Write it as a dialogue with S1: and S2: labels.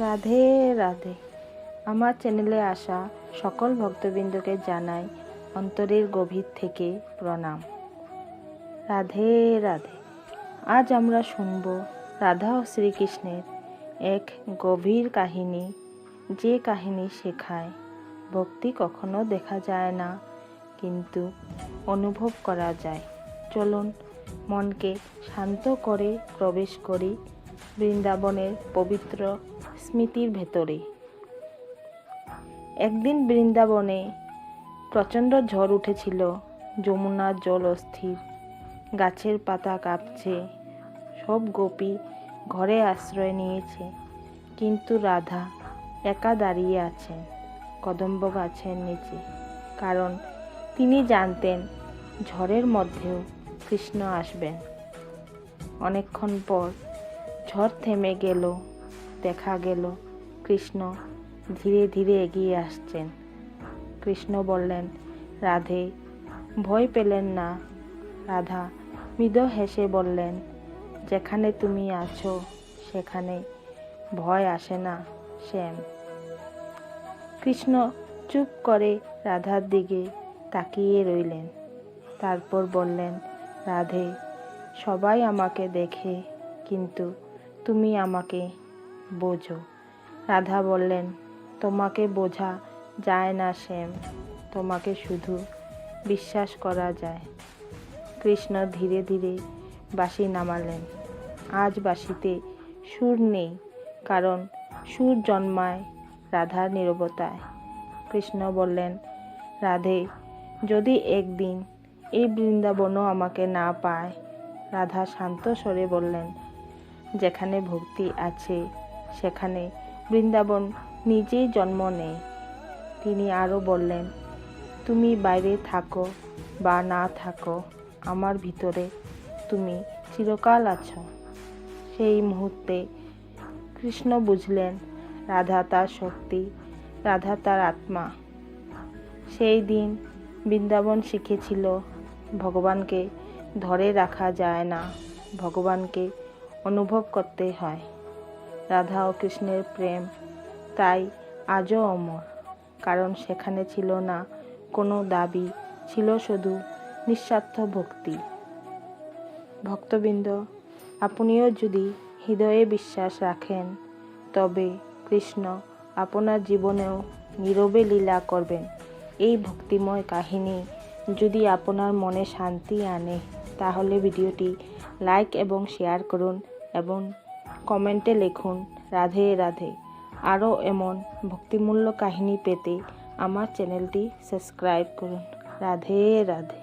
S1: রাধে রাধে। আমার চ্যানেলে আসা সকল ভক্তবৃন্দকে জানাই অন্তরের গভীর থেকে প্রণাম। রাধে রাধে। আজ আমরা শুনব রাধা ও শ্রীকৃষ্ণের এক গভীর কাহিনী, যে কাহিনী শেখায় ভক্তি কখনো দেখা যায় না, কিন্তু অনুভব করা যায়। চলুন মনকে শান্ত করে প্রবেশ করি বৃন্দাবনের পবিত্র স্মৃতির ভেতরে। একদিন বৃন্দাবনে প্রচণ্ড ঝড় উঠেছিল। যমুনার জল অস্থির, গাছের পাতা কাঁপছে, সব গোপী ঘরে আশ্রয় নিয়েছে, কিন্তু রাধা একা দাঁড়িয়ে আছেন কদম্ব গাছের নিচে। কারণ তিনি জানতেন ঝড়ের মধ্যেও কৃষ্ণ আসবেন। অনেকক্ষণ পর ঝড় থেমে গেল। দেখা গেল কৃষ্ণ ধীরে ধীরে এগিয়ে আসছেন। কৃষ্ণ বললেন, রাধে, ভয় পেলেন না। রাধা মৃদু হেসে বললেন, যেখানে তুমি আছো সেখানে ভয় আসে না শ্যাম। কৃষ্ণ চুপ করে রাধার দিকে তাকিয়ে রইলেন। তারপর বললেন, রাধে, সবাই আমাকে দেখে, কিন্তু তুমি আমাকে বোঝো। রাধা বললেন, তোমাকে বোঝা যায় না শ্যাম, তোমাকে শুধু বিশ্বাস করা যায়। কৃষ্ণ ধীরে ধীরে বাঁশি নামালেন। আজ বাঁশিতে সুর নেই, কারণ সুর জন্মায় রাধার নীরবতায়। কৃষ্ণ বললেন, রাধে, যদি একদিন এই বৃন্দাবনও আমাকে না পায়। রাধা শান্ত স্বরে বললেন, যেখানে ভক্তি আছে সেখানে বৃন্দাবন নিজেই জন্ম নেয়। তিনি আরও বললেন, তুমি বাইরে থাকো বা না থাকো, আমার ভিতরে তুমি চিরকাল আছো। সেই মুহূর্তে কৃষ্ণ বুঝলেন রাধা তার শক্তি, রাধা তার আত্মা। সেই দিন বৃন্দাবন শিখেছিল ভগবানকে ধরে রাখা যায় না, ভগবানকে অনুভব করতে হয়। রাধা ও কৃষ্ণের প্রেম তাই আজও অমর, কারণ সেখানে ছিল না কোনো দাবি, ছিল শুধু নিঃস্বার্থ ভক্তি। ভক্তবৃন্দ, আপনিও যদি হৃদয়ে বিশ্বাস রাখেন, তবে কৃষ্ণ আপনার জীবনেও নীরবে লীলা করবেন। এই ভক্তিময় কাহিনী যদি আপনার মনে শান্তি আনে, তাহলে ভিডিওটি লাইক এবং শেয়ার করুন এবং কমেন্টে লিখুন রাধে রাধে। আরও এমন ভক্তিমূল্য কাহিনী পেতে আমার চ্যানেলটি সাবস্ক্রাইব করুন। রাধে রাধে।